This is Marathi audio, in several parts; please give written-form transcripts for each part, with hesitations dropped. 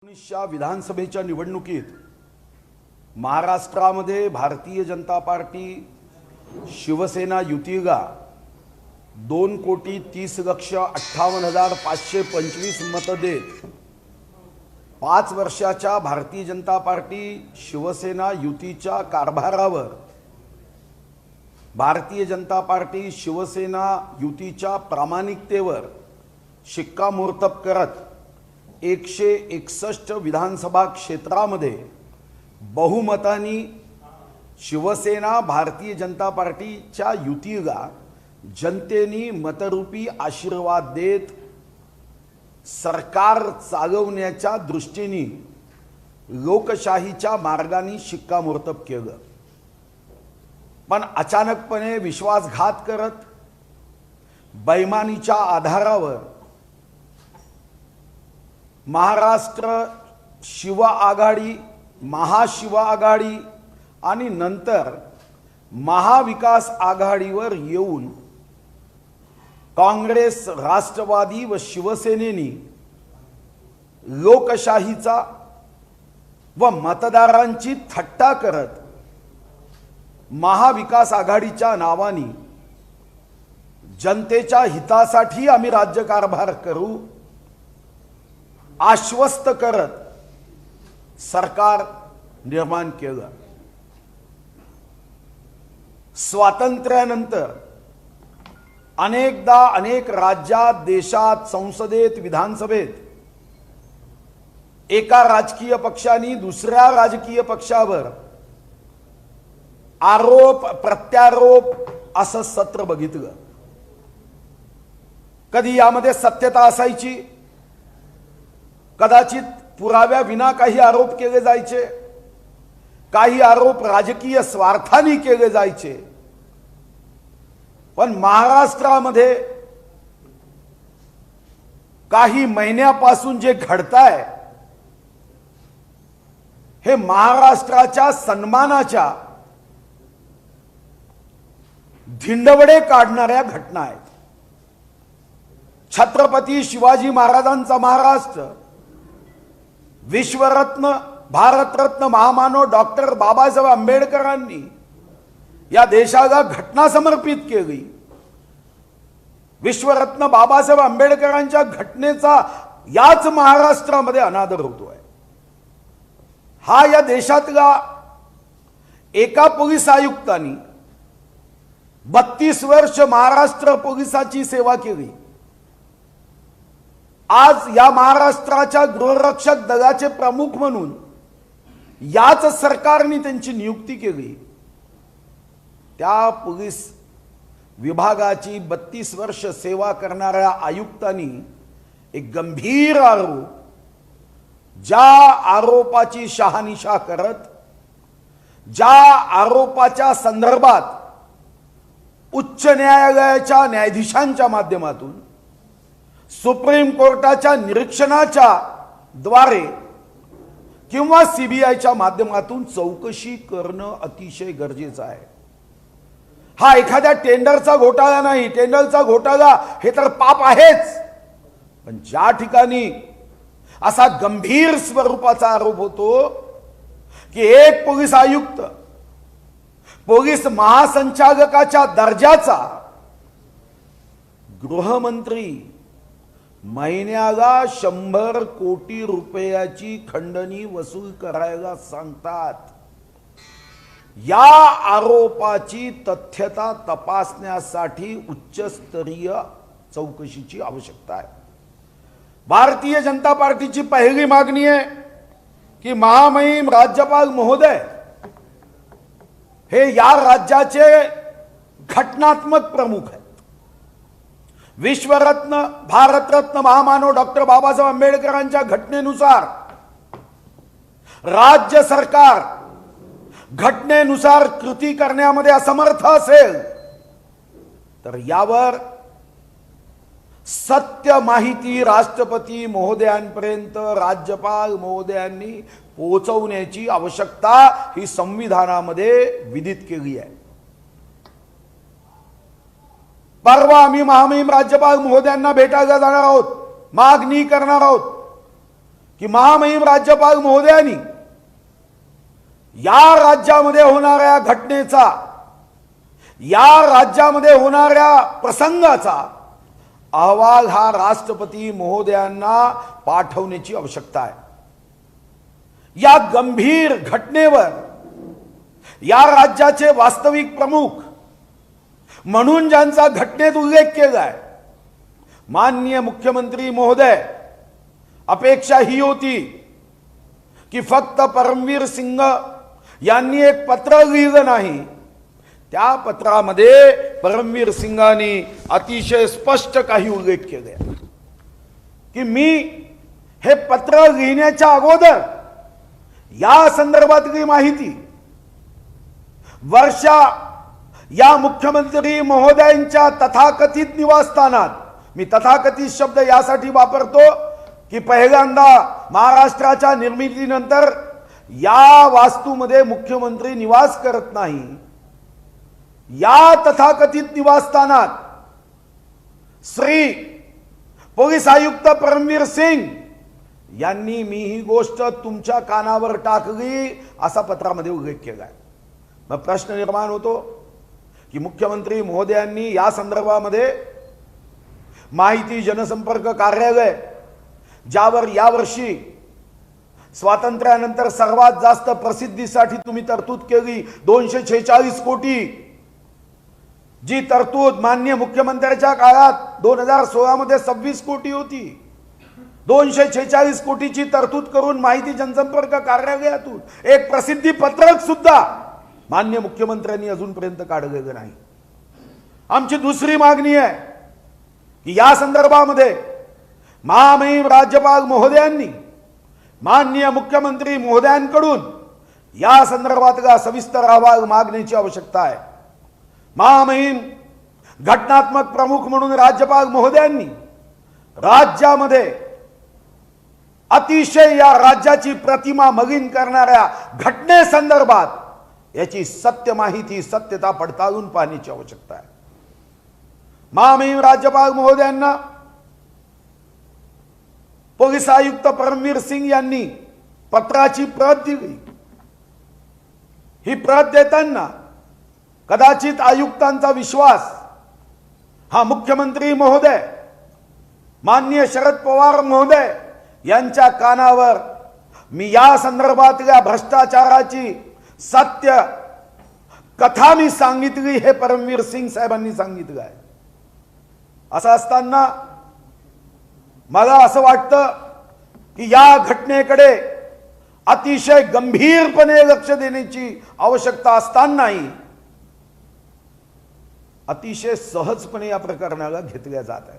19 विधानसभेच्या निवडणुकीत महाराष्ट्रामध्ये भारतीय जनता पार्टी शिवसेना युतीगा 2,30,58,525 मतं देत 5 वर्षाच्या भारतीय जनता पार्टी शिवसेना युतीच्या कारभारावर भारतीय जनता पार्टी शिवसेना युतीच्या प्रामाणिकतेवर शिक्कामोर्तब करत 161 विधानसभा क्षेत्रामध्ये बहुमतानी शिवसेना भारतीय जनता पार्टीच्या युतीला जनतेने मतरूपी आशीर्वाद देत सरकार चालवण्याच्या दृष्टीने लोकशाहीच्या मार्गाने शिक्कामोर्तब केलं। पण अचानकपणे विश्वासघात करत बैमानीच्या आधारावर महाराष्ट्र शिव आघाडी, महाशिव आघाडी आणि नंतर महाविकास आघाडीवर येऊन काँग्रेस, राष्ट्रवादी व शिवसेनेने लोकशाहीचा व मतदारांची थट्टा करत महाविकास आघाडीच्या नावाने जनतेच्या हितासाठी आम्ही राज्यकारभार करू आश्वस्त करत सरकार निर्माण केलं। स्वातंत्र्यानंतर अनेकदा अनेक राज्यात, देशात, संसदेत, विधानसभेत एका राजकीय पक्षाने दुसऱ्या राजकीय पक्षावर आरोप प्रत्यारोप असं सत्र बघितलं। कधी यामध्ये सत्यता असायची, कदाचित पुराव्या विना काही आरोप केले जायचे, काही आरोप राजकीय स्वार्थाने केले जायचे। पण महाराष्ट्रामध्ये काही महिन्यापासून जे घडतंय हे महाराष्ट्राच्या सन्मानाच्या धिंडवडे काढणाऱ्या घटना आहेत। छत्रपती शिवाजी महाराजांचा महाराष्ट्र, विश्वरत्न भारतरत्न महामानव डॉक्टर बाबासाहेब आंबेडकरांनी या देशाला घटना समर्पित केली। विश्वरत्न बाबासाहेब आंबेडकरांच्या घटनेचा याच महाराष्ट्रामध्ये अनादर होतोय। हा या देशातला एका पोलीस आयुक्तांनी 32 वर्ष महाराष्ट्र पोलिसाची सेवा केली। आज या महाराष्ट्राच्या गृहरक्षक दलाचे प्रमुख म्हणून याच सरकारने त्यांची नियुक्ती केली। त्या पोलीस विभागाची 32 वर्ष सेवा करणाऱ्या आयुक्तांनी एक गंभीर आरोप, ज्या आरोपाची शहानिशा करत, ज्या आरोपाच्या संदर्भात उच्च न्यायालयाच्या न्यायाधीशांच्या माध्यमातून सुप्रीम कोर्टाच्या निरीक्षणाच्या द्वारे किंवा सीबीआयच्या माध्यमातून चौकशी करणं अतिशय गरजेचं आहे। हा एखाद्या टेंडरचा घोटाळा नाही। टेंडरचा घोटाळा हे तर पाप आहेच, पण ज्या ठिकाणी असा गंभीर स्वरूपाचा आरोप होतो की एक पोलीस आयुक्त पोलीस महासंचालकाच्या दर्जाचा गृहमंत्री महिन्याला 100 कोटी रुपयाची खंडणी वसूल करायला सांगतात। या आरोपाची तथ्यता तपासण्यासाठी उच्चस्तरीय चौकशीची आवश्यकता आहे। भारतीय जनता पार्टीची पहिली मागणी आहे की महामहिम राज्यपाल महोदय हे या राज्याचे घटनात्मक प्रमुख आहेत। विश्वरत्न भारतरत्न महामानव डॉक्टर बाबासाहेब आंबेडकरांच्या घटनेनुसार राज्य सरकार घटनेनुसार कृती करण्यामध्ये असमर्थ असेल तर यावर सत्य माहिती राष्ट्रपती महोदयांपर्यंत राज्यपाल महोदयांनी पोहोचवण्याची आवश्यकता ही संविधानामध्ये विधित केली आहे। परवा आम्ही महामहिम राज्यपाल महोदयांना भेटायला जाणार आहोत, मागणी करणार आहोत की महामहिम राज्यपाल महोदयांनी या राज्यामध्ये होणाऱ्या घटनेचा, या राज्यामध्ये होणाऱ्या प्रसंगाचा अहवाल हा राष्ट्रपती महोदयांना पाठवण्याची आवश्यकता आहे. या गंभीर घटनेवर या राज्याचे वास्तविक प्रमुख म्हणून ज्यांचा घटनेत उल्लेख केलाय, माननीय मुख्यमंत्री महोदय, अपेक्षा ही होती की फक्त परमवीर सिंग यांनी एक पत्र लिहिलं नाही, त्या पत्रामध्ये परमवीर सिंगांनी अतिशय स्पष्ट काही उल्लेख केले की मी हे पत्र लिहिण्याच्या अगोदर या संदर्भातली माहिती वर्षा या मुख्यमंत्री महोदयांच्या तथाकथित निवासस्थानात, मी तथाकथित शब्द यासाठी वापरतो की पहिल्यांदा महाराष्ट्राच्या निर्मितीनंतर या वास्तूमध्ये मुख्यमंत्री निवास करत नाही, या तथाकथित निवासस्थानात श्री पोलीस आयुक्त परमवीर सिंग यांनी मी ही गोष्ट तुमच्या कानावर टाकली असा पत्रामध्ये उल्लेख केलाय. मग प्रश्न निर्माण होतो की मुख्यमंत्री महोदयांनी या संदर्भामध्ये माहिती जनसंपर्क कार्यालय, ज्यावर यावर्षी स्वातंत्र्यानंतर सर्वात जास्त प्रसिद्धीसाठी तुम्ही तरतूद केली 246 कोटी, जी तरतूद माननीय मुख्यमंत्र्यांच्या काळात 2016 मध्ये 26 कोटी होती, 246 कोटीची तरतूद करून माहिती जनसंपर्क कार्यालयातून एक प्रसिद्धी पत्रक सुद्धा माननीय मुख्यमंत्र्यांनी अजूनपर्यंत काढलेलं नाही. आमची दुसरी मागणी आहे की या संदर्भामध्ये महामहिम राज्यपाल महोदयांनी माननीय मुख्यमंत्री महोदयांकडून या संदर्भातला सविस्तर अहवाल मागण्याची आवश्यकता आहे. महामहिम घटनात्मक प्रमुख म्हणून राज्यपाल महोदयांनी राज्यामध्ये अतिशय या राज्याची प्रतिमा मलिन करणाऱ्या घटनेसंदर्भात याची सत्य माहिती, सत्यता पडताळून पाहण्याची आवश्यकता आहे. महामहिम राज्यपाल महोदयांना पोलीस आयुक्त परमवीर सिंग यांनी पत्राची प्रत दिली. ही प्रत देताना कदाचित आयुक्तांचा विश्वास हा मुख्यमंत्री महोदय माननीय शरद पवार महोदय यांच्या कानावर मी या संदर्भातल्या भ्रष्टाचाराची सत्य कथा मी सांगितली हे परमवीर सिंग साहेबांनी सांगितलं आहे. असं असताना मला असं वाटतं की या घटनेकडे अतिशय गंभीरपणे लक्ष देण्याची आवश्यकता असतानाही अतिशय सहजपणे या प्रकरणाला घेतल्या जात आहे.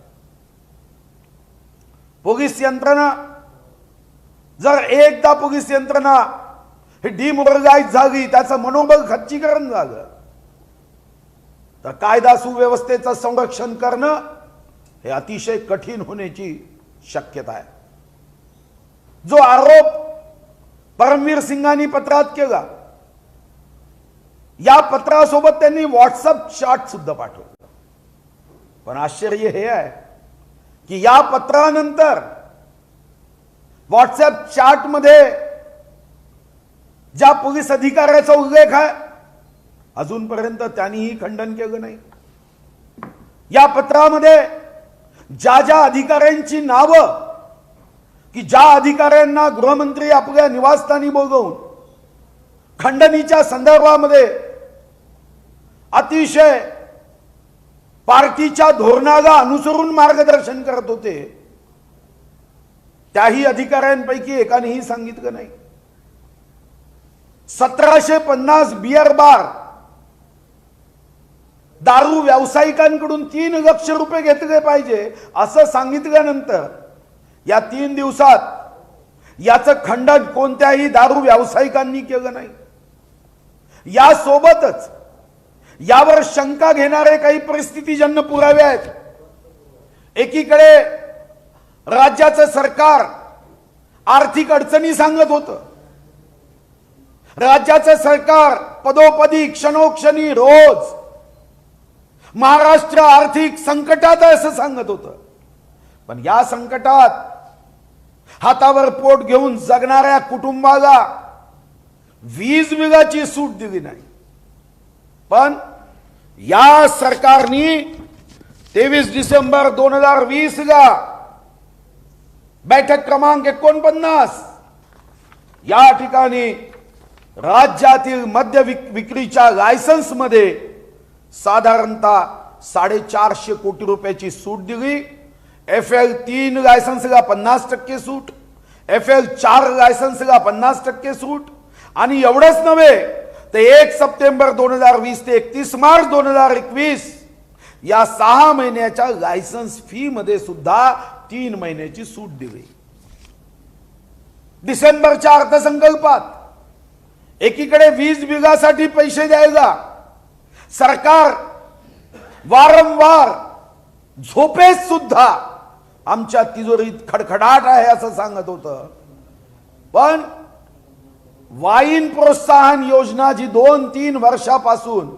पोलीस यंत्रणा जर एकदा पोलीस यंत्रणा ही डिमोरलाइज झाली, त्याचं मनोबल खच्चीकरण झालं, तर कायदा सुव्यवस्थेचं संरक्षण करणं हे अतिशय कठीण होण्याची शक्यता आहे. जो आरोप परमवीर सिंगांनी पत्रात केला, या पत्रासोबत त्यांनी व्हॉट्सअप चॅट सुद्धा पाठवलं. पण आश्चर्य हे आहे की या पत्रानंतर व्हॉट्सअप चॅट मध्ये ज्या पोलीस अधिकाऱ्याचा उल्लेख आहे, अजूनपर्यंत त्यांनीही खंडन केलं नाही. या पत्रामध्ये ज्या ज्या अधिकाऱ्यांची नावं, की ज्या अधिकाऱ्यांना गृहमंत्री आपल्या निवासस्थानी बोलवून खंडणीच्या संदर्भामध्ये अतिशय पार्टीच्या धोरणाला अनुसरून मार्गदर्शन करत होते, त्याही अधिकाऱ्यांपैकी एकानेही सांगितलं नाही. 1750 बियर बार दारू व्यावसायिकांकडून 3 लाख रुपये घेतले पाहिजे असं सांगितल्यानंतर या 3 दिवसात याचं खंडन कोणत्याही दारू व्यावसायिकांनी केलं नाही. यासोबतच यावर शंका घेणारे काही परिस्थितीजन्य पुरावे आहेत. एकीकडे राज्याचं सरकार आर्थिक अडचणी सांगत होतं, राज्याचं सरकार पदोपदी क्षणोक्षणी रोज महाराष्ट्र आर्थिक संकटात आहे असं सांगत होतं. पण या संकटात हातावर पोट घेऊन जगणाऱ्या कुटुंबाला 20 बिघाची सूट दिली नाही. पण या सरकारने 23 डिसेंबर 2020 ला बैठक क्रमांक 49 या ठिकाणी राज्यातील मद्य विक्रीच्या लायसन्स मध्ये साधारणतः 450 कोटी रुपयाची सूट दिली. FL3 लायसन्सला 50% सूट, FL4 लायसन्सला 50% सूट. आणि एवढंच नव्हे तर 1 सप्टेंबर 2020 ते 31 मार्च 2021 या 6 महिन्याच्या लायसन्स फी मध्ये सुद्धा 3 महिन्याची सूट दिली. डिसेंबरच्या अर्थसंकल्पात एकीकडे 20 बिघासाठी पैसे द्यायला सरकार वारंवार झोपेत सुद्धा आमच्या तिजोरीत खडखडाट आहे असं सांगत होतं. पण वाईन प्रोत्साहन योजना जी 2-3 वर्षापासून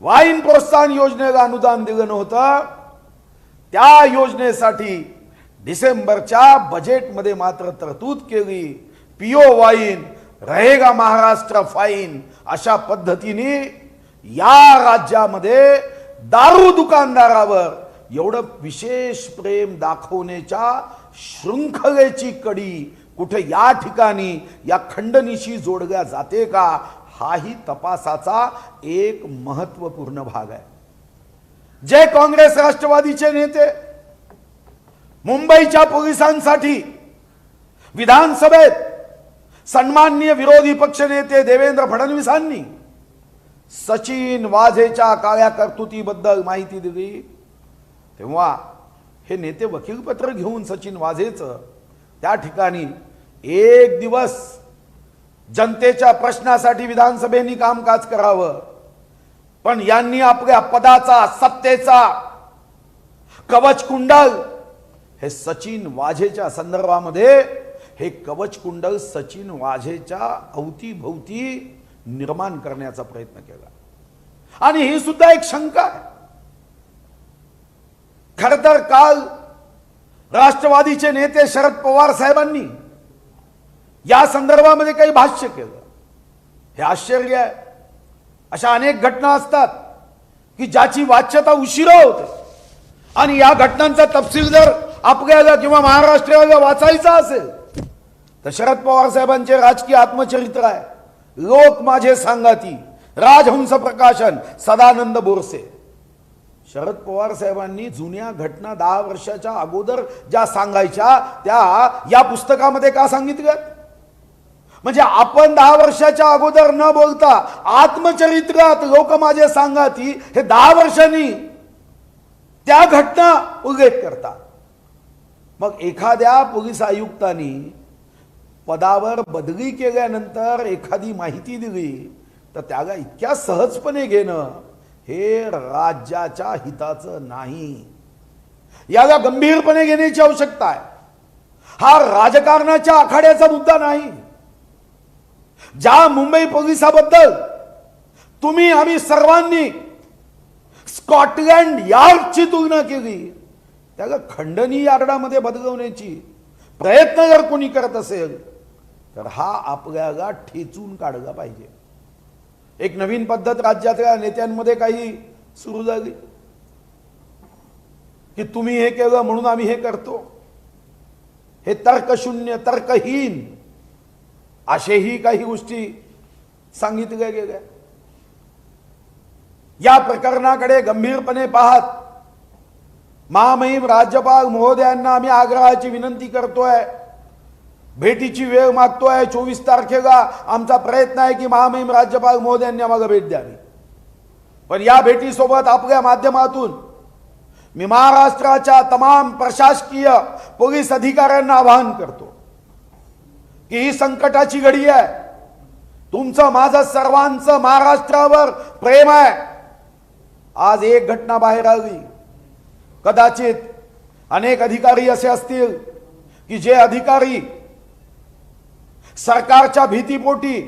वाईन प्रोत्साहन योजनेला अनुदान दिलं नव्हतं, त्या योजनेसाठी डिसेंबरच्या बजेटमध्ये मात्र तरतूद केली. पिओ वाईन रहेगा महाराष्ट्र फाईन अशा पद्धतीने या राज्यामध्ये दारू दुकानदारावर एवढं विशेष प्रेम दाखवण्याच्या शृंखलेची कडी कुठे या ठिकाणी या खंडणीशी जोडल्या जाते का, हाही तपासाचा एक महत्वपूर्ण भाग आहे. जे काँग्रेस राष्ट्रवादीचे नेते मुंबईच्या पोलिसांसाठी विधानसभेत सन्माननीय विरोधी पक्षनेते देवेंद्र फडणवीसांनी सचिन वाझेच्या काळ्या कर्तृत्वाबद्दल माहिती दिली, तेव्हा हे नेते वकीलपत्र घेऊन सचिन वाझेचं त्या ठिकाणी एक दिवस जनतेच्या प्रश्नासाठी विधानसभेने कामकाज करावं. पण यांनी आपल्या पदाचा सत्तेचा कवच कुंडल हे सचिन वाझेच्या संदर्भामध्ये हे कवच कुंडल सचिन वाझेच्या अवतीभोवती निर्माण करण्याचा प्रयत्न केला. आणि ही सुद्धा एक शंका आहे. खर तर काल राष्ट्रवादीचे नेते शरद पवार साहेबांनी या संदर्भामध्ये काही भाष्य केलं. हे आश्चर्य आहे. अशा अनेक घटना असतात की ज्याची वाच्यता उशिरा होते आणि या घटनांचा तपशील जर आपल्याला किंवा महाराष्ट्राला वाचायचा असेल तर शरद पवार साहेबांचे राजकीय आत्मचरित्र आहे. लोक माझे सांगाती, राजहंस प्रकाशन, सदानंद बोरसे. शरद पवार साहेबांनी जुन्या घटना 10 वर्षाच्या अगोदर ज्या सांगायच्या त्या या पुस्तकामध्ये का सांगितल्यात? म्हणजे आपण 10 वर्षाच्या अगोदर न बोलता आत्मचरित्रात लोक माझे सांगाती हे 10 वर्षांनी त्या घटना उल्लेख करतात. मग एखाद्या पोलीस आयुक्तांनी पदावर बदली केल्यानंतर एखादी माहिती दिली तर त्याला इतक्या सहजपणे घेणं हे राज्याच्या हिताचं नाही. याला गंभीरपणे घेण्याची आवश्यकता आहे. हा राजकारणाच्या आखाड्याचा मुद्दा नाही. ज्या मुंबई पोलिसाबद्दल तुम्ही आम्ही सर्वांनी स्कॉटलँड यार्डची तुलना केली, त्याला खंडणी यार्डामध्ये बदलवण्याची प्रयत्न जर कोणी करत असेल तर हा आपल्याला ठेचून काढला पाहिजे. एक नवीन पद्धत राज्यातल्या नेत्यांमध्ये काही सुरू झाली की तुम्ही हे केलं म्हणून आम्ही हे करतो. हे तर्कशून्य, तर्कहीन असेही काही गोष्टी सांगितल्या गेल्या. या प्रकरणाकडे गंभीरपणे पाहत महामहिम राज्यपाल महोदयांना आम्ही आग्रहाची विनंती करतोय, भेटीची वेळ मागतोय. 24 तारखेला आमचा प्रयत्न आहे की महामहिम राज्यपाल महोदयांनी आम्हाला भेट द्यावी. पण या भेटीसोबत आपल्या माध्यमातून मी महाराष्ट्राच्या तमाम प्रशासकीय पोलीस अधिकाऱ्यांना आवाहन करतो की ही संकटाची घडी आहे. तुमचं माझं सर्वांचं महाराष्ट्रावर प्रेम आहे. आज एक घटना बाहेर आली. कदाचित अनेक अधिकारी असे असतील की जे अधिकारी सरकारच्या भीतीपोटी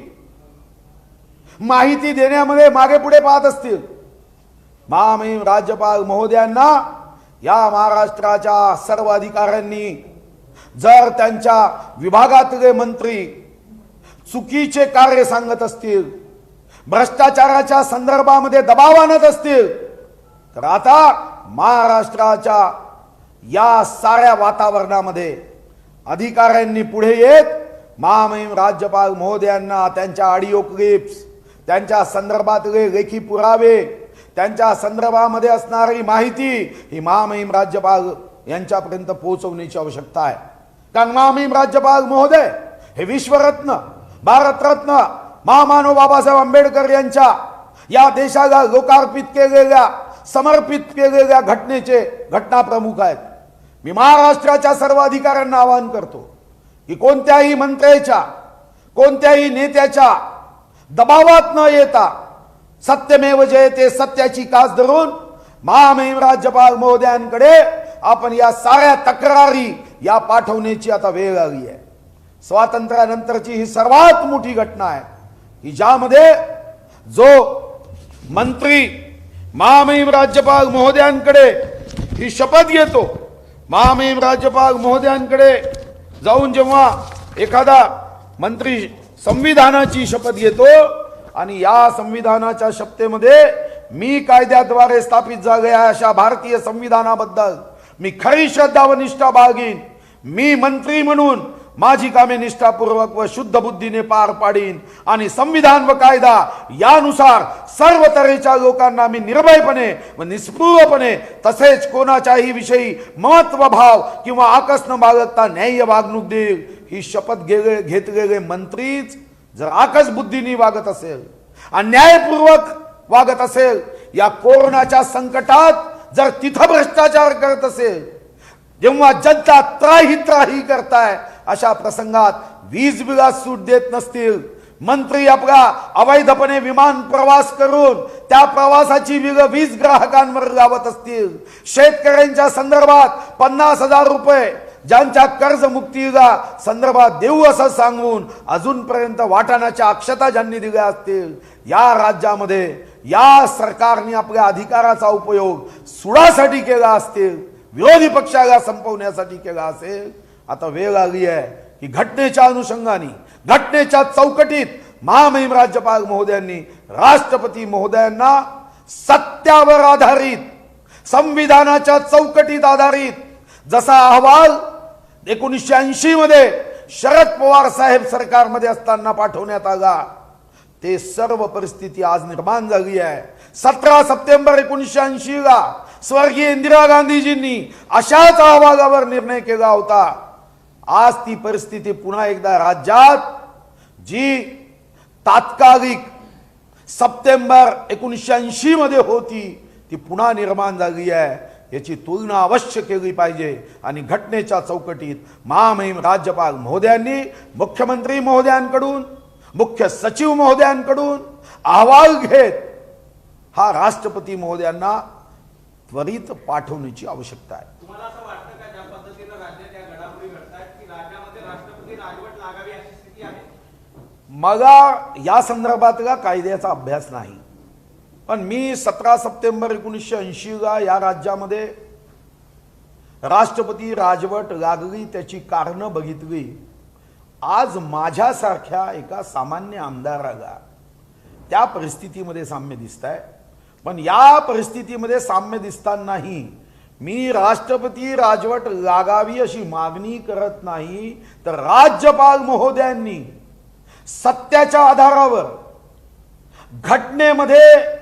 माहिती देण्यामध्ये मागे पुढे पाहत असतील. महामहिम राज्यपाल महोदयांना या महाराष्ट्राच्या सर्व अधिकाऱ्यांनी जर त्यांच्या विभागातले मंत्री चुकीचे कार्य सांगत असतील, भ्रष्टाचाराच्या संदर्भामध्ये दबाव आणत असतील, तर आता महाराष्ट्राच्या या साऱ्या वातावरणामध्ये अधिकाऱ्यांनी पुढे येत महामहिम राज्यपाल महोदयांना त्यांच्या ऑडिओ क्लिप्स, त्यांच्या संदर्भातले लेखी पुरावे, त्यांच्या संदर्भामध्ये असणारी माहिती ही महामहिम राज्यपाल यांच्यापर्यंत पोहोचवण्याची आवश्यकता आहे. कारण महामहिम राज्यपाल महोदय हे विश्वरत्न, भारतरत्न महामानव बाबासाहेब आंबेडकर यांच्या या देशाला लोकार्पित केलेल्या, समर्पित केलेल्या घटनेचे घटना प्रमुख आहेत. मी महाराष्ट्राच्या सर्व अधिकाऱ्यांना आवाहन करतो की कोणत्याही मंत्र्याच्या, कोणत्याही नेत्याच्या दबावात न येता सत्यमेव जयते सत्याची कास धरून महामहिम राज्यपाल महोदयांकडे आपण या साऱ्या तक्रारी या पाठवण्याची आता वेळ आली आहे. स्वातंत्र्यानंतरची ही सर्वात मोठी घटना आहे की ज्यामध्ये जो मंत्री महामहिम राज्यपाल महोदयांकडे ही शपथ घेतो, महामहिम राज्यपाल महोदयांकडे जाऊन जेव्हा एखादा मंत्री संविधानाची शपथ घेतो आणि या संविधानाच्या शपथेमध्ये मी कायद्याद्वारे स्थापित झालेल्या अशा भारतीय संविधानाबद्दल मी खरी श्रद्धा व निष्ठा बाळगीन, मी मंत्री म्हणून माझी कामे निष्ठापूर्वक व शुद्ध बुद्धीने पार पाडीन आणि संविधान व कायदा यानुसार सर्व तऱ्हेच्या लोकांना मी निर्भयपणे व निस्पृहपणे तसेच कोणाच्याही विषयी महत्व भाव किंवा आकस न बाळगता न्याय्य वागणूक देईल, ही शपथ घेतलेले मंत्रीच जर आकस बुद्धीने वागत असेल, अन्यायपूर्वक वागत असेल, या कोरोनाच्या संकटात जर तिथं भ्रष्टाचार करत असेल, जेव्हा जनता त्राही करताय अशा प्रसंगात वीज बिलात सूट देत नसतील, मंत्री आपला अवैधपणे विमान प्रवास करून त्या प्रवासाची बिल वीज ग्राहकांवर लावत असतील, शेतकऱ्यांच्या संदर्भात 50,000 रुपये ज्यांच्या कर्जमुक्तीला संदर्भात देऊ असं सांगून अजूनपर्यंत वाटाणाच्या अक्षता ज्यांनी दिल्या असतील, या राज्यामध्ये या सरकारने आपल्या अधिकाराचा उपयोग सुडासाठी केला असतील, विरोधी पक्षाला संपवण्यासाठी केला असेल. आता वेळ आली आहे की घटनेच्या अनुषंगाने, घटनेच्या चौकटीत महामहिम राज्यपाल महोदयांनी राष्ट्रपती महोदयांना सत्यावर आधारित, संविधानाच्या चौकटीत आधारित जसा अहवाल 1980 मध्ये शरद पवार साहेब सरकारमध्ये असताना पाठवण्यात आला, ते सर्व परिस्थिती आज निर्माण झाली आहे. 17 सप्टेंबर 1980 ला स्वर्गीय इंदिरा गांधीजींनी अशाच अहवालावर निर्णय केला होता. आज ती परिस्थिती पुन्हा एकदा राज्यात जी तात्कालिक सप्टेंबर 1980 मध्ये होती ती पुन्हा निर्माण झाली आहे. याची तुलना अवश्य केली पाहिजे आणि घटनेच्या चौकटीत महामहिम राज्यपाल महोदयांनी मुख्यमंत्री महोदयांकडून, मुख्य सचिव महोदयांकडून अहवाल घेत हा राष्ट्रपती महोदयांना त्वरित पाठवण्याची आवश्यकता आहे. तुम्हाला असं वाटतं का ज्या पद्धतीने राज्यात या घडामोडी घडतात की राज्यामध्ये राष्ट्रपती राजवट लागावी अशी स्थिती आहे? मला या संदर्भातला कायद्याचा अभ्यास नाही, पण मी 17 सप्टेंबर 1980 ला या राज्यामध्ये राष्ट्रपती राजवट लागली त्याची कारणं बघितली. आज माझ्यासारख्या एका सामान्य आमदाराला त्या परिस्थितीमध्ये साम्य दिसत आहे. पण या परिस्थितीमध्ये साम्य दिसतानाही मी राष्ट्रपती राजवट लागावी अशी मागणी करत नाही, तर राज्यपाल महोदयांनी सत्याच्या आधारावर घटनेमध्ये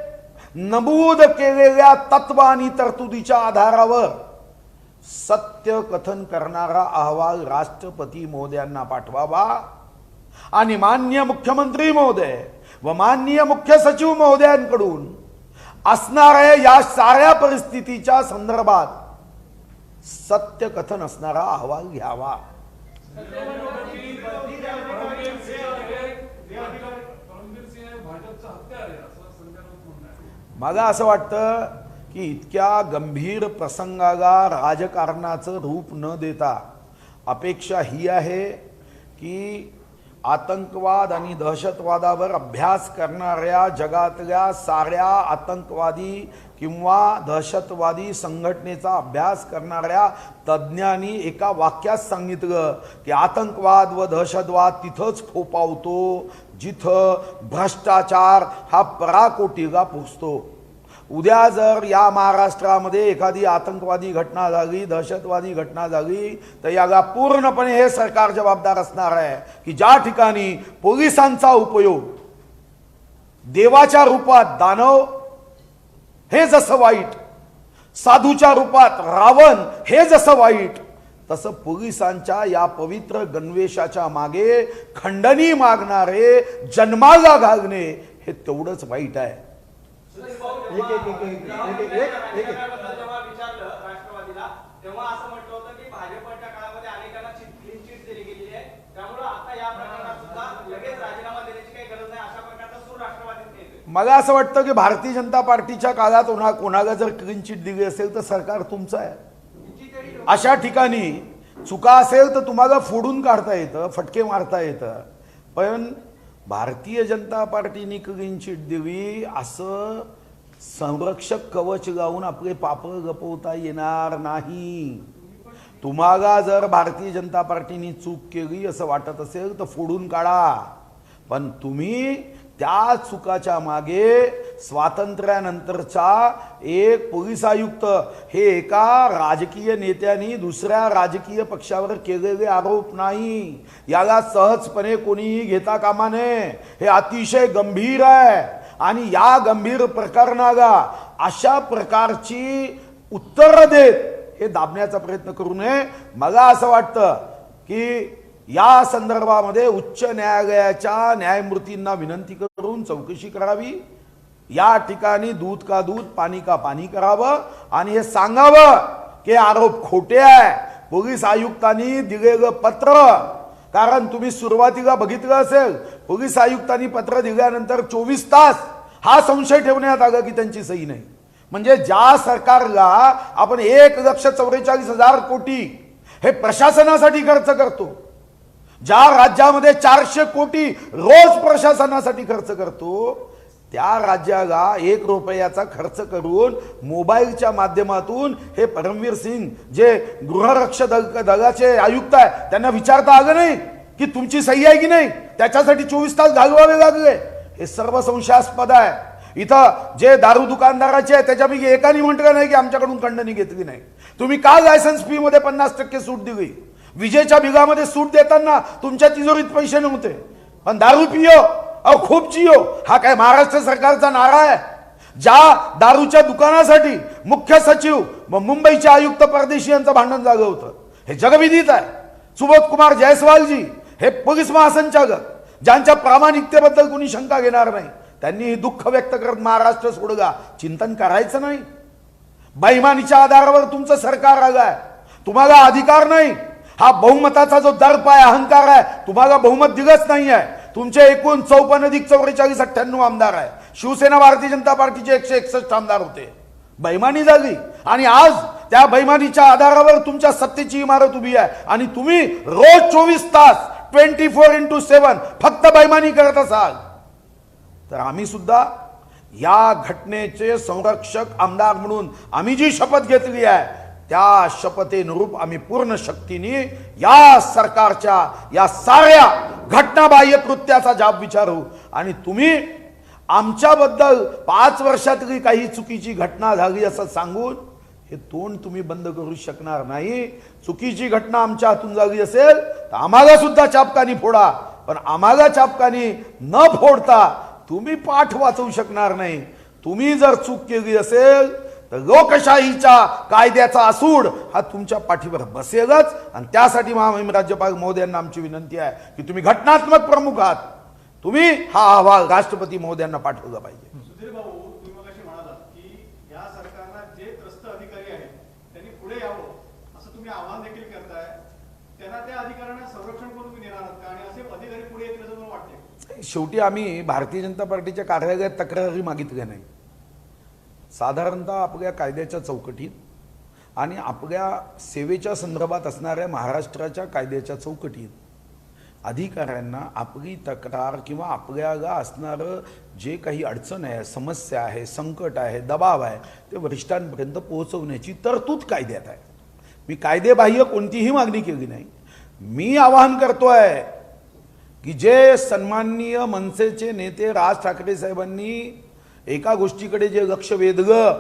नमूद केलेल्या तत्व आणि तरतुदीच्या आधारावर सत्य कथन करणारा अहवाल राष्ट्रपती महोदयांना पाठवावा आणि माननीय मुख्यमंत्री महोदय व माननीय मुख्य सचिव महोदयांकडून असणाऱ्या या साऱ्या परिस्थितीच्या संदर्भात सत्य कथन असणारा अहवाल घ्यावा. मला असं वाटतं की इतक्या गंभीर प्रसंगाला राजकारणाचं रूप न देता अपेक्षा ही आहे की आतंकवाद आणि दहशतवादावर अभ्यास करणाऱ्या जगातल्या साऱ्या आतंकवादी किंवा दहशतवादी संघटनेचा अभ्यास करणाऱ्या तज्ज्ञांनी एका वाक्यात सांगितलं की आतंकवाद व दहशतवाद तिथंच फोपावतो जिथं भ्रष्टाचार हा पराकोटीला पोचतो। उद्या जर या महाराष्ट्रामध्ये एखादी आतंकवादी घटना झाली, दहशतवादी घटना झाली, तर याला पूर्णपणे हे सरकार जबाबदार असणार आहे की ज्या ठिकाणी पोलिसांचा उपयोग देवाच्या रूपात दानव हे जसं वाईट, साधूच्या रूपात रावण हे जसं वाईट, तसं पोलिसांच्या या पवित्र गणवेशाच्या मागे खंडणी मागणारे जन्माला घालणे हे तेवढंच वाईट आहे। जेव्हा विचारलं राष्ट्रवादीला तेव्हा असं म्हटलं होतं की भाजपच्या काळामध्ये अनेकांना क्लीन चिट दिली गेलेली आहे, त्यामुळे आता या प्रकरणात सुद्धा लगेच राजीनामा देण्याची काही गरज नाही, अशा प्रकारचा सूर राष्ट्रवादीत येतोय। मला असं वाटतं की भारतीय जनता पार्टीच्या काळात कोणाला जर क्लीन चिट दिली असेल तर सरकार तुमचं आहे। अशा ठिकाणी चुका असेल तर तुम्हाला फोडून काढता येतं, फटके मारता येतं, पण भारतीय जनता पार्टीने क्लीन चिट दिली असं संरक्षक कवच लावून आपले पाप गपवता येणार नाही। तुम्हाला जर भारतीय जनता पार्टीने चूक केली असं वाटत असेल तर फोडून काढा, पण तुम्ही त्या चुकाच्या मागे स्वातंत्र्यानंतरचा एक पोलीस आयुक्त हे एका राजकीय नेत्यांनी दुसऱ्या राजकीय पक्षावर केलेले आरोप नाही, याला सहजपणे कोणीही घेता कामा नये। हे अतिशय गंभीर आहे आणि या गंभीर प्रकरणाला अशा प्रकारची उत्तरं देत हे दाबण्याचा प्रयत्न करू नये। मला असं वाटतं की या संदर्भामध्ये उच्च न्यायालयाच्या न्यायमूर्तींना विनंती करून चौकशी करावी, या ठिकाणी दूध का दूध पाणी का पाणी करावं आणि हे सांगावं की आरोप खोटे आहे। पोलीस आयुक्तांनी दिलेलं पत्र, कारण तुम्ही सुरुवातीला बघितलं असेल पोलीस आयुक्तांनी पत्र दिल्यानंतर 24 तास हा संशय ठेवण्यात आला की त्यांची सही नाही। म्हणजे ज्या सरकारला आपण 1,44,000 कोटी हे प्रशासनासाठी खर्च करतो, ज्या राज्यामध्ये 400 कोटी रोज प्रशासनासाठी खर्च करतो, त्या राज्याला 1 रुपयाचा खर्च करून मोबाईलच्या माध्यमातून हे परमवीर सिंग जे गृहरक्षक दलाचे आयुक्त आहे त्यांना विचारता आलं नाही की तुमची सही आहे की नाही, त्याच्यासाठी 24 तास घालवावे लागले। हे सर्व संशयास्पद आहे। इथं जे दारू दुकानदाराचे आहे त्याच्यापैकी एकाने म्हटलं नाही की आमच्याकडून खंडणी घेतली नाही। तुम्ही का लायसन्स फी मध्ये 50% सूट दिली? विजेच्या बिलामध्ये सूट देताना तुमच्या तिजोरीत पैसे नव्हते, पण दारू पियो और खूप जियो हा काय महाराष्ट्र सरकारचा नारा आहे? ज्या दारूच्या दुकानासाठी मुख्य सचिव व मुंबईचे आयुक्त परदेशी यांचं भांडण झालं होतं हे जगविदित आहे। सुबोध कुमार जयस्वालजी हे पोलीस महासंचालक ज्यांच्या प्रामाणिकतेबद्दल कोणी शंका घेणार नाही, त्यांनी दुःख व्यक्त करत महाराष्ट्र सोडला, चिंतन करायचं नाही। बेईमानीच्या आधारावर तुमचं सरकार आलंय, तुम्हाला अधिकार नाही। हा बहुमताचा जो दर्प आहे, अहंकार आहे, तुम्हाला बहुमत दिलंच नाही आहे। तुमचे एकूण 54 अधिक 44 98 आमदार आहे। शिवसेना भारतीय जनता पार्टीचे 161 आमदार होते। बेईमानी झाली आणि आज त्या बेईमानीच्या आधारावर तुमच्या सत्तेची इमारत उभी आहे आणि तुम्ही रोज 24 तास 24x7 फक्त बेईमानी करत असाल तर आम्ही सुद्धा या घटनेचे संरक्षक आमदार म्हणून आम्ही जी शपथ घेतली आहे त्या शपथेनुरूप आम्ही पूर्ण शक्तीने या सरकारच्या या साऱ्या घटनाबाह्य कृत्याचा जाब विचारू आणि तुम्ही आमच्याबद्दल 5 वर्षातली काही चुकीची घटना झाली असं सांगून हे तोंड तुम्ही बंद करू शकणार नाही। चुकीची घटना आमच्या हातून झाली असेल तर आम्हाला सुद्धा चापकानी फोडा, पण आम्हाला चापकानी न फोडता तुम्ही पाठ वाचवू शकणार नाही। तुम्ही जर चूक केली असेल तर लोकशाहीच्या कायद्याचा असूड हा तुमच्या पाठीवर बसेलच आणि त्यासाठी महामहिम राज्यपाल महोदयांना आमची विनंती आहे की तुम्ही घटनात्मक प्रमुख आहात, तुम्ही हा अहवाल राष्ट्रपती महोदयांना पाठवला पाहिजे। सुधीर भाऊ, तुम्ही मगाशी म्हणालात की या सरकारला जे त्रस्त अधिकारी आहेत त्यांनी पुढे यावं असं तुम्ही आवाहन देखील करताय, त्यांना त्या अधिकाऱ्यांना संरक्षण करून तुम्ही नेणार आहात का आणि असे अधिकारी पुढे येतील असं मला वाटते? शेवटी आम्ही भारतीय जनता पार्टीच्या कार्यालयात तक्रारी मागितल्या नाही। साधारणतः आपल्या कायद्याच्या चौकटीत आणि आपल्या सेवेच्या संदर्भात असणाऱ्या महाराष्ट्राच्या कायद्याच्या चौकटीत अधिकाऱ्यांना आपली तक्रार किंवा आपल्याला असणारं जे काही अडचण आहे, समस्या आहे, संकट आहे, दबाव आहे, ते वरिष्ठांपर्यंत पोहोचवण्याची तरतूद कायद्यात आहे. मी कायदेबाह्य कोणतीही मागणी केली नाही. मी आवाहन करतोय की जे सन्माननीय मनसेचे नेते राज ठाकरे साहेबांनी एका गोष्टीकडे जे लक्ष वेधलं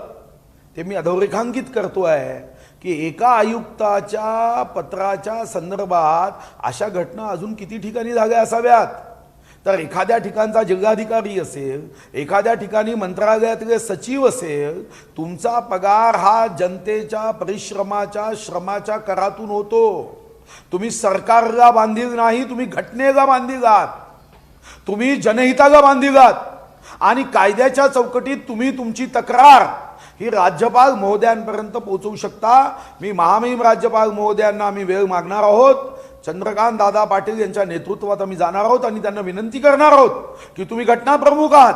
ते मी अधोरेखांकित करतोय की एका आयुक्ताच्या पत्राच्या संदर्भात अशा घटना अजून किती ठिकाणी झाल्या असाव्यात. तर एखाद्या ठिकाणचा जिल्हाधिकारी असेल, एखाद्या ठिकाणी मंत्रालयातले सचिव असेल, तुमचा पगार हा जनतेच्या परिश्रमाच्या श्रमाच्या करातून होतो. तुम्ही सरकारला बांधील नाही, तुम्ही घटनेला बांधीलात, तुम्ही जनहिताला बांधीलात आणि कायद्याच्या चौकटीत तुम्ही तुमची तक्रार ही राज्यपाल महोदयांपर्यंत पोहोचवू शकता. मी महामहिम राज्यपाल महोदयांना आम्ही वेळ मागणार आहोत. चंद्रकांत दादा पाटील यांच्या नेतृत्वात आम्ही जाणार आहोत आणि त्यांना विनंती करणार आहोत की तुम्ही घटना प्रमुख आहात.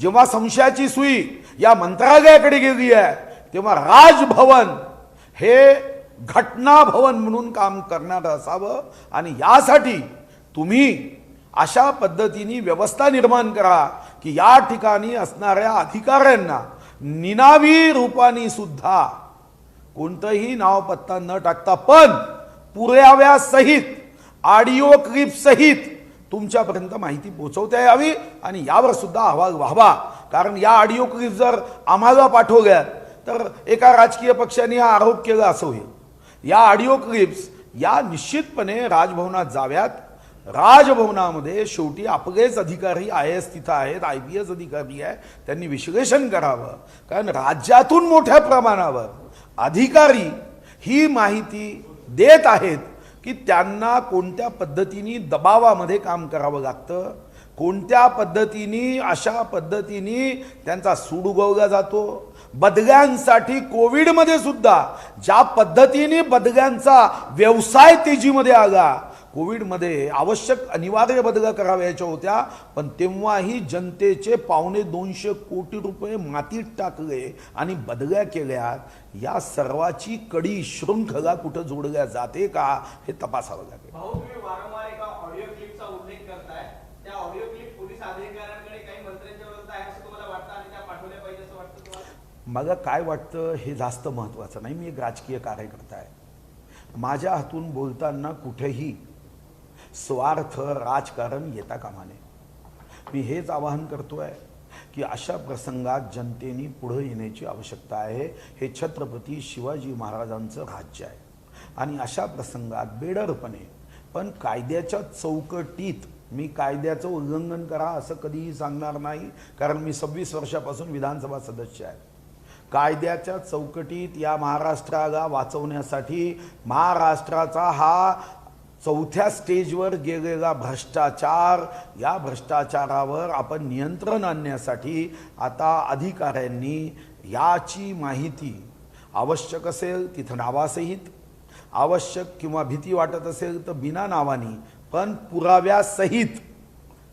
जेव्हा संशयाची सुई या मंत्रालयाकडे गेली आहे तेव्हा राजभवन हे घटना भवन म्हणून काम करणारं असावं आणि यासाठी तुम्ही अशा पद्धतीने व्यवस्था निर्माण करा की या ठिकाणी असणाऱ्या अधिकाऱ्यांना निनावी रूपाने सुद्धा कोणतंही नाव पत्ता न टाकता पण पुराव्यासहित ऑडिओ क्लिप सहित तुमच्यापर्यंत माहिती पोहोचवता यावी आणि यावर सुद्धा अहवाल व्हावा. कारण या ऑडिओ क्लिप जर आम्हाला पाठवल्या तर एका राजकीय पक्षाने हा आरोप केला असं होईल. या ऑडिओ क्लिप्स या निश्चितपणे राजभवनात जाव्यात. राजभवनामध्ये शेवटी आपलेच अधिकारी IAS तिथं आहेत, IPS अधिकारी आहे, त्यांनी विश्लेषण करावं. कारण राज्यातून मोठ्या प्रमाणावर अधिकारी ही माहिती देत आहेत की त्यांना कोणत्या पद्धतीने दबावामध्ये काम करावं लागतं, कोणत्या पद्धतीने अशा पद्धतीने त्यांचा सूड उगवला जातो. बदल्यांसाठी कोविडमध्ये सुद्धा ज्या पद्धतीने बदल्यांचा व्यवसाय तेजीमध्ये आला, कोविडमध्ये आवश्यक अनिवार्य बदल्या कराव्याच्या होत्या पण तेव्हाही जनतेचे 250 कोटी रुपये मातीत टाकले आणि बदल्या केल्या. या सर्वाची कडी शृंखला कुठं जोडल्या जाते का हे तपासावं लागेल. भाऊ, तुम्ही वारंवार एका ऑडिओ क्लिपचा उल्लेख करताय. त्या ऑडिओ क्लिप पोलीस अधिकाऱ्यांकडे काही मंत्र्यांच्या विरोधात आहे असं तुम्हाला वाटतं आणि त्या पाठवल्या पाहिजे असं वाटतं तुम्हाला? मला काय वाटतं हे जास्त महत्त्वाचं नाही. मी एक राजकीय कार्यकर्ता आहे. माझ्या हातून बोलताना कुठेही स्वार्थ राजकारण येता कामा नये. मी हेच आवाहन करतोय की अशा प्रसंगात जनतेने पुढे येण्याची आवश्यकता आहे. हे छत्रपती शिवाजी महाराजांचं राज्य आहे आणि अशा प्रसंगात बेडरपणे पण कायद्याच्या चौकटीत, मी कायद्याचं उल्लंघन करा असं कधीही सांगणार नाही कारण मी 26 वर्षापासून विधानसभा सदस्य आहे. कायद्याच्या चौकटीत या महाराष्ट्राला वाचवण्यासाठी महाराष्ट्राचा हा 4थ्या स्टेजवर गेलेला भ्रष्टाचार, या भ्रष्टाचारावर आपण नियंत्रण आणण्यासाठी आता अधिकाऱ्यांनी याची माहिती आवश्यक असेल तिथं नावासहित, आवश्यक किंवा भीती वाटत असेल तर बिना नावानी पण पुराव्यासहित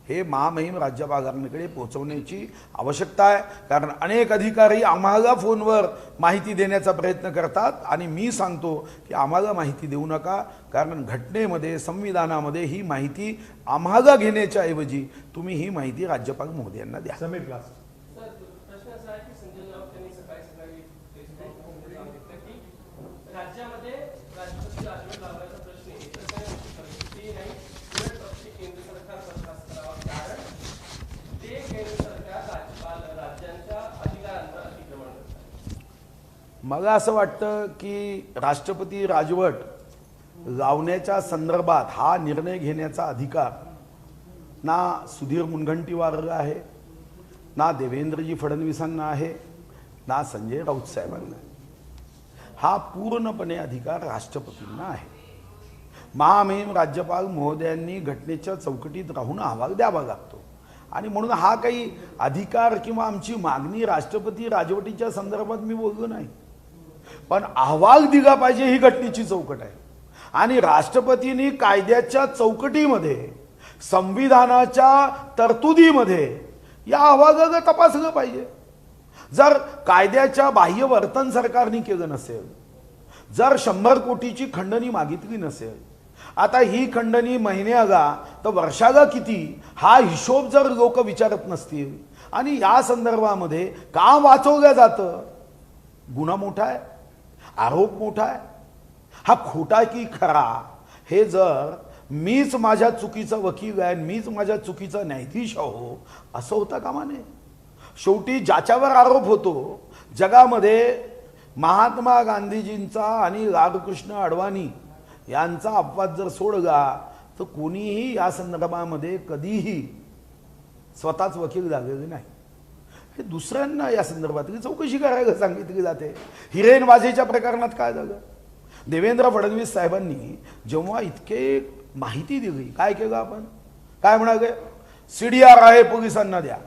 हे महामहिम राज्यपालांकडे पोहोचवण्याची आवश्यकता आहे. कारण अनेक अधिकारी आम्हाला फोनवर माहिती देण्याचा प्रयत्न करतात आणि मी सांगतो की आम्हाला माहिती देऊ नका. कारण घटनेमध्ये, संविधानामध्ये ही माहिती आम्हाला घेण्याच्या ऐवजी तुम्ही ही माहिती राज्यपाल महोदयांना द्या. समीर क्लास सर, प्रश्न असा आहे की संजय राऊत यांनी सकाळी सांगितलं की राज्यामध्ये राष्ट्रपती राजवट लावण्याचा प्रश्न आहे तर काही परिस्थिती नाही, उलट पक्षी केंद्र सरकार बरखास्त करावं कारण ते केंद्र सरकार राज्यांच्या अधिकारांवर अतिक्रमण करतात. मला असं वाटतं की राष्ट्रपती राजवट लावण्याच्या संदर्भात हा निर्णय घेण्याचा अधिकार ना सुधीर मुनगंटीवारला आहे, ना देवेंद्रजी फडणवीसांना आहे, ना संजय राऊत साहेबांना आहे. हा पूर्णपणे अधिकार राष्ट्रपतींना आहे. महामहिम राज्यपाल महोदयांनी घटनेच्या चौकटीत राहून अहवाल द्यावा लागतो आणि म्हणून हा काही अधिकार किंवा आमची मागणी राष्ट्रपती राजवटीच्या संदर्भात मी बोललो नाही. पण अहवाल दिला पाहिजे ही घटनेची चौकट आहे आणि राष्ट्रपतींनी कायद्याच्या चौकटीमध्ये, संविधानाच्या तरतुदीमध्ये या अहवालाला तपासलं पाहिजे. जर कायद्याच्या बाह्य वर्तन सरकारने केलं नसेल, जर 100 कोटीची खंडणी मागितली नसेल आता ही खंडणी महिन्यागा तर वर्षागा किती हा हिशोब जर लोक विचारत नसतील आणि या संदर्भामध्ये का वाचवलं जातं? गुन्हा मोठा आहे, आरोप मोठा आहे, हा खोटा की खरा हे जर मीच माझ्या चुकीचा वकील आहे, मीच माझ्या चुकीचा न्यायाधीश आहो असं होता कामा नये. शेवटी ज्याच्यावर आरोप होतो जगामध्ये महात्मा गांधीजींचा आणि लालकृष्ण अडवाणी यांचा अपवाद जर सोडला तर कोणीही या संदर्भामध्ये कधीही स्वतःच वकील झालेले नाही. हे दुसऱ्यांना या संदर्भातली चौकशी करायला सांगितली जाते. हिरेनबाजीच्या प्रकरणात काय झालं? देवेंद्र फडणवीस साहेबांनी जेव्हा इतके माहिती दिली, काय केलं आपण? काय म्हणाले? CDR आहे पोलिसांना द्या.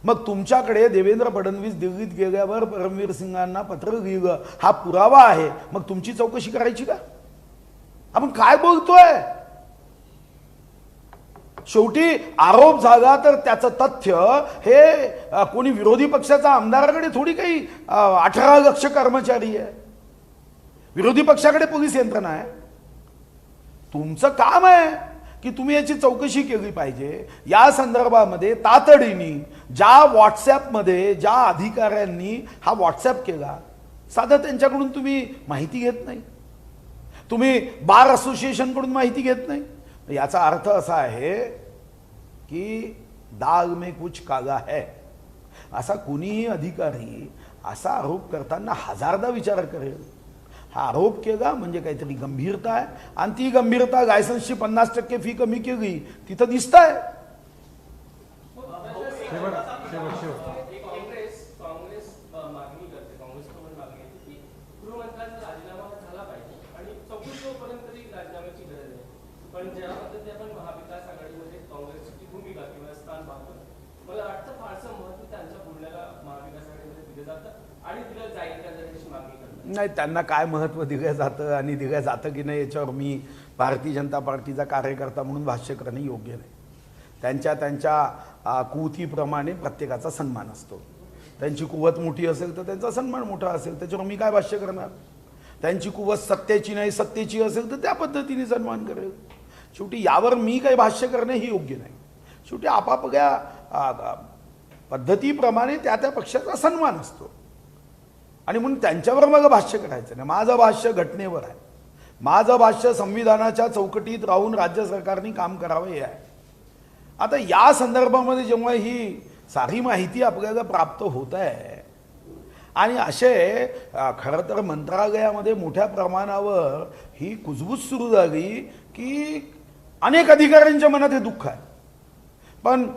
मग तुमच्याकडे देवेंद्र फडणवीस दिल्लीत गेल्यावर परमवीर सिंगांना पत्र लिहिलं, हा पुरावा आहे, मग तुमची चौकशी करायची का? आपण काय बोलतोय? शेवटी आरोप झाला तर त्याचं तथ्य हे कोणी विरोधी पक्षाचा आमदाराकडे थोडी काही 18 लक्ष कर्मचारी आहे, विरोधी पक्षाकडे पोलीस यंत्रणा आहे. तुमचं काम आहे की तुम्ही याची चौकशी केली पाहिजे. या संदर्भामध्ये तातडीने ज्या व्हॉट्सॲपमध्ये ज्या अधिकाऱ्यांनी हा व्हॉट्सॲप केला, साधं त्यांच्याकडून तुम्ही माहिती घेत नाही, तुम्ही बार असोसिएशनकडून माहिती घेत नाही. याचा अर्थ असा आहे की दाग में कुछ काला है. असा कुणीही अधिकारी असा आरोप करताना हजारदा विचार करेल. हा आरोप केला म्हणजे काहीतरी गंभीरता आहे आणि ती गंभीरता लायसन्सची 50% फी कमी केली तिथं दिसत आहे. काँग्रेस मागणी करते, काँग्रेसकडून मागणी येते की गृहमंत्र्यांचा राजीनामा झाला पाहिजे आणि 34 पर्यंत तरी राजीनाम्याची गरज आहे. पण ज्या पद्धतीने आपण महाविकास आघाडीमध्ये काँग्रेसची भूमिका किंवा स्थान पाहतो, मला वाटतं फारसं महत्व त्यांच्या बोलण्याला महाविकास आघाडीमध्ये दिलं जातं आणि दिलं जाईल का जर मागणी करतात. नाही, त्यांना काय महत्त्व दिलं जातं आणि दिलं जातं की नाही याच्यावर मी भारतीय जनता पार्टीचा कार्यकर्ता म्हणून भाष्य करणे योग्य नाही. त्यांच्या कुवतीप्रमाणे प्रत्येकाचा सन्मान असतो. त्यांची कुवत मोठी असेल तर त्यांचा सन्मान मोठा असेल, त्याच्यावर मी काय भाष्य करणार? त्यांची कुवत सत्तेची नाही सत्तेची असेल तर त्या पद्धतीने सन्मान करेल. शेवटी यावर मी काही भाष्य करणे ही योग्य नाही. शेवटी आपापल्या पद्धतीप्रमाणे त्या त्या पक्षाचा सन्मान असतो आणि म्हणून त्यांच्यावर मग भाष्य करायचं नाही. माझं भाष्य घटनेवर आहे, माझं भाष्य संविधानाच्या चौकटीत राहून राज्य सरकारने काम करावं हे आहे. आता या संदर्भामध्ये जेव्हा ही सारी माहिती आपल्याला प्राप्त होत आहे आणि असे खरं तर मंत्रालयामध्ये मोठ्या प्रमाणावर ही कुजबूज सुरू झाली की अनेक अधिकाऱ्यांच्या मनात हे दुःख आहे. पण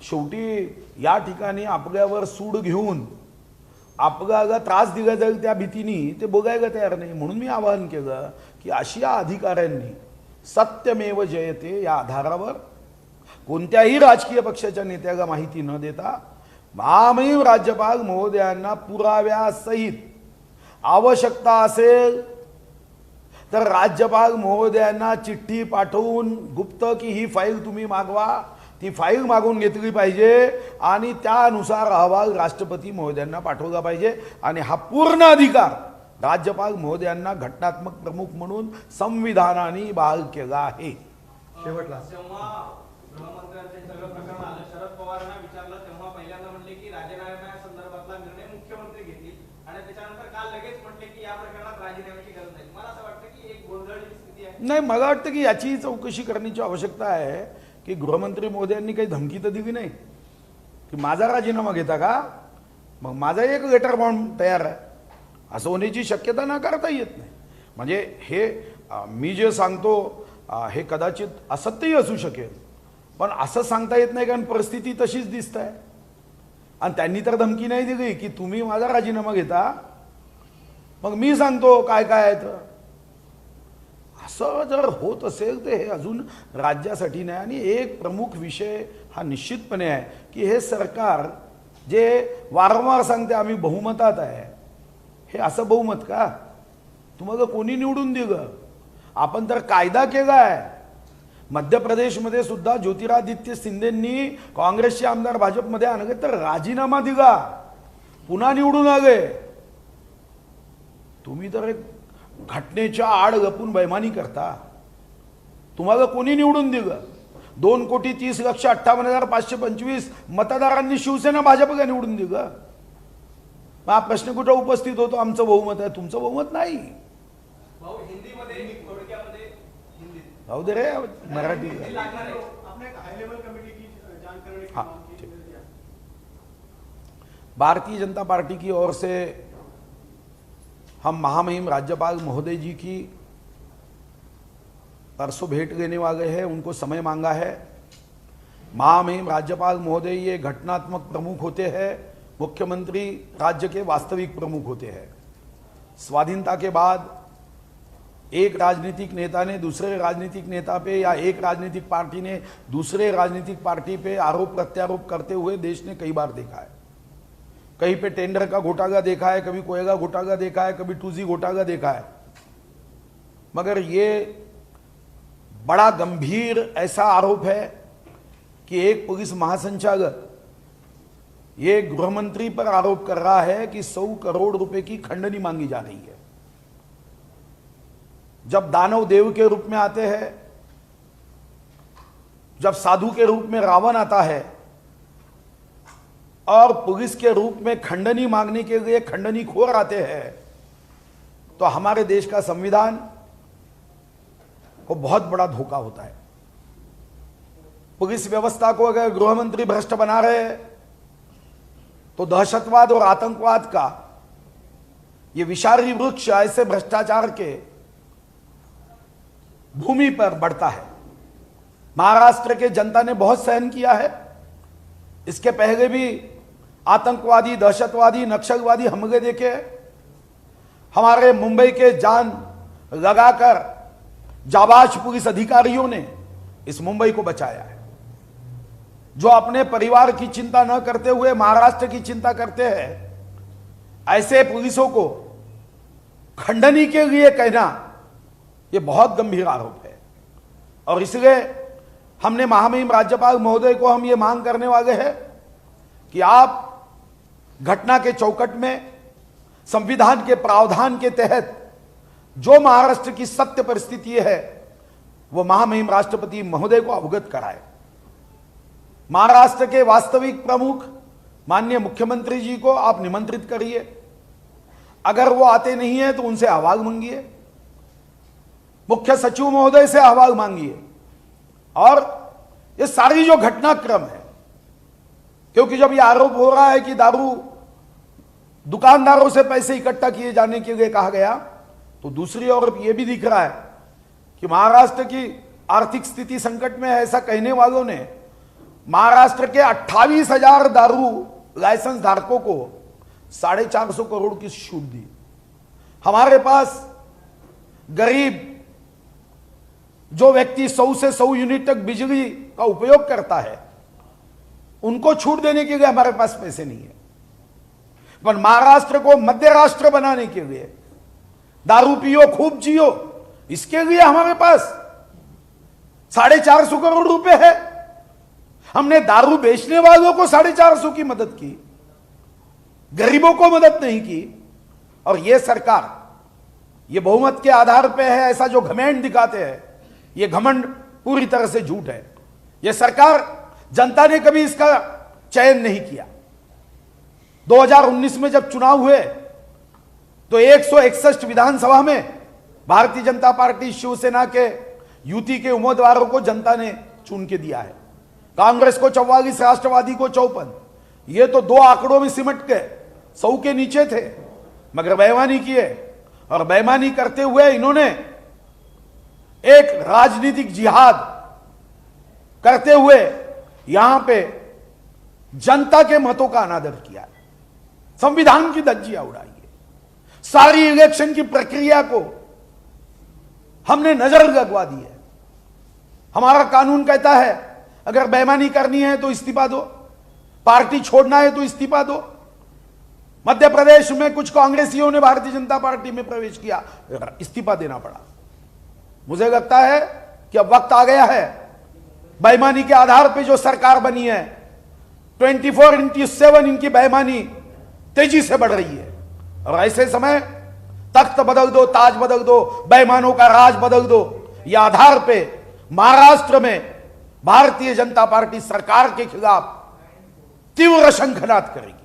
शेवटी या ठिकाणी आपल्यावर सूड घेऊन आपल्याला त्रास दिला जाईल त्या भीतीने ते बघायला तयार नाही. म्हणून मी आवाहन केलं की अशा अधिकाऱ्यांनी सत्यमेव जयते या आधारावर कोणत्याही राजकीय पक्षाच्या नेत्याला माहिती न देता महामहिम राज्यपाल महोदयांना पुराव्यासहित आवश्यकता असेल तर राज्यपाल महोदयांना चिठ्ठी पाठवून गुप्त की ही फाईल तुम्ही मागवा, ती फाईल मागून घेतली पाहिजे आणि त्यानुसार अहवाल राष्ट्रपती महोदयांना पाठवला पाहिजे आणि हा पूर्ण अधिकार राज्यपाल महोदयांना घटनात्मक प्रमुख म्हणून संविधानाने बहाल केला आहे. शेवटला जेव्हा गृहमंत्र्यांचे सगळं प्रकरण आलं, शरद पवारांना विचारलं तेव्हा पहिल्यांदा म्हटले की राजीनाम्या संदर्भातला निर्णय मुख्यमंत्री घेतील आणि त्याच्यानंतर काल लगेच म्हटले की या प्रकरणात राजीनाम्याची गरज नाही. मला असं वाटतं की एक गोंधळलेली स्थिती आहे. नाही, मला वाटतं की याची चौकशी करण्याची आवश्यकता आहे की गृहमंत्री मोदयांनी काही धमकी तर दिली नाही की माझा राजीनामा घेता का, मग माझा एक लेटर फॉर्म तयार आहे असं होण्याची शक्यता नाकारता येत नाही. म्हणजे हे मी जे सांगतो हे कदाचित असत्यही असू शकेल, पण असं सांगता येत नाही कारण परिस्थिती तशीच दिसत आहे. आणि त्यांनी तर धमकी नाही दिली की तुम्ही माझा राजीनामा घेता, मग मी सांगतो काय काय आहे तर. असं जर होत असेल तर हे अजून राज्यासाठी नाही. आणि एक प्रमुख विषय हा निश्चितपणे आहे की हे सरकार जे वारंवार सांगते आम्ही बहुमतात आहे, हे असं बहुमत का? तुम्हाला कोणी निवडून दिलं? आपण तर कायदा केला आहे. मध्य प्रदेशमध्ये सुद्धा ज्योतिरादित्य सिंधेंनी काँग्रेसचे आमदार भाजपमध्ये आणले तर राजीनामा दिला, पुन्हा निवडून आले. तुम्ही तर एक घटनेच्या आड लपून बैमानी करता. तुम्हाला कोणी निवडून दिलं? 2,30,58,525 मतदारांनी शिवसेना भाजपला निवडून दिलं. मग हा प्रश्न कुठं उपस्थित होतो? आमचं बहुमत आहे, तुमचं बहुमत नाही. भाऊ हिंदीमध्ये थोडक्यामध्ये हिंदीत राहू दे रे मराठी. लागणार आहे. आपने एक हाई लेवल कमेटी की जान करने की हाँ, मांग की ठीक। है। भारतीय जनता पार्टी की ओर से हम महामहिम राज्यपाल महोदय जी की परसों भेंट लेने वाले हैं. उनको समय मांगा है. महामहिम राज्यपाल महोदय ये घटनात्मक प्रमुख होते हैं. मुख्यमंत्री राज्य के वास्तविक प्रमुख होते हैं. स्वाधीनता के बाद एक राजनीतिक नेता ने दूसरे राजनीतिक नेता पे या एक राजनीतिक पार्टी ने दूसरे राजनीतिक पार्टी पे आरोप प्रत्यारोप करते हुए देश ने कई बार देखा है. कहीं पे टेंडर का घोटाला देखा है, कभी कोयला घोटाला देखा है, कभी 2G घोटाला देखा है. मगर ये बड़ा गंभीर ऐसा आरोप है कि एक पुलिस महासंचालक ये गृहमंत्री पर आरोप कर रहा है कि 100 करोड़ रुपए की खंडनी मांगी जा रही है. जब दानव देव के रूप में आते हैं, जब साधु के रूप में रावण आता है और पुलिस के रूप में खंडनी मांगने के लिए खंडनी खोर आते हैं, तो हमारे देश का संविधान को बहुत बड़ा धोखा होता है. पुलिस व्यवस्था को अगर गृहमंत्री भ्रष्ट बना रहे हैं तो दहशतवाद और आतंकवाद का ये विषारी वृक्ष ऐसे भ्रष्टाचार के भूमि पर बढ़ता है. महाराष्ट्र के जनता ने बहुत सहन किया है. इसके पहले भी आतंकवादी, दहशतवादी, नक्सलवादी हमले देखे. हमारे मुंबई के जान लगाकर जाबाज पुलिस अधिकारियों ने इस मुंबई को बचाया है. जो अपने परिवार की चिंता न करते हुए महाराष्ट्र की चिंता करते हैं, ऐसे पुलिसों को खंडनी के लिए कहना यह बहुत गंभीर आरोप है. और इसलिए हमने महामहिम राज्यपाल महोदय को हम ये मांग करने वाले हैं कि आप घटना के चौकट में संविधान के प्रावधान के तहत जो महाराष्ट्र की सत्य परिस्थिति है वो महामहिम राष्ट्रपति महोदय को अवगत कराए. महाराष्ट्र के वास्तविक प्रमुख माननीय मुख्यमंत्री जी को आप निमंत्रित करिए. अगर वो आते नहीं है तो उनसे अहवाल मांगिए. मुख्य सचिव महोदय से अहवाल मांगिए. और ये सारी जो घटनाक्रम है, क्योंकि जब ये आरोप हो रहा है कि दारू दुकानदारों से पैसे इकट्ठा किए जाने के लिए कहा गया, तो दूसरी ओर ये भी दिख रहा है कि महाराष्ट्र की आर्थिक स्थिति संकट में है ऐसा कहने वालों ने महाराष्ट्र के 28,000 दारू लाइसेंस धारकों को 450 करोड़ की छूट दी. हमारे पास गरीब जो व्यक्ति 100 से 100 यूनिट तक बिजली का उपयोग करता है, उनको छूट देने के लिए हमारे पास पैसे नहीं है. पर महाराष्ट्र को मध्य राष्ट्र बनाने के लिए दारू पियो खूब जियो, इसके लिए हमारे पास 450 करोड़ रुपए है. हमने दारू बेचने वालों को 450 की मदद की, गरीबों को मदद नहीं की. और यह सरकार ये बहुमत के आधार पे है ऐसा जो घमंड दिखाते हैं, यह घमंड पूरी तरह से झूठ है. यह सरकार, जनता ने कभी इसका चयन नहीं किया. 2019 में जब चुनाव हुए तो 161 विधानसभा में भारतीय जनता पार्टी शिवसेना के युति के उम्मीदवारों को जनता ने चुन के दिया है. कांग्रेस को 44, राष्ट्रवादी को 54. ये तो 2 आंकड़ों में सिमट के 100 के नीचे थे, मगर बेईमानी किए. और बेईमानी करते हुए इन्होंने एक राजनीतिक जिहाद करते हुए यहां पे जनता के मतों का अनादर किया, संविधान की धज्जियां उड़ाई है. सारी इलेक्शन की प्रक्रिया को हमने नजर लगवा दी है. हमारा कानून कहता है अगर बेईमानी करनी है तो इस्तीफा दो, पार्टी छोड़ना है तो इस्तीफा दो. मध्य प्रदेश में कुछ कांग्रेसियों ने भारतीय जनता पार्टी में प्रवेश किया, इस्तीफा देना पड़ा. मुझे लगता है कि अब वक्त आ गया है. बेईमानी के आधार पर जो सरकार बनी है, 24/7 इनकी बेईमानी तेजी से बढ़ रही है. और ऐसे समय तख्त बदल दो, ताज बदल दो, बेईमानों का राज बदल दो, यह आधार पे महाराष्ट्र में भारतीय जनता पार्टी सरकार के खिलाफ तीव्र शंखनाद करेगी।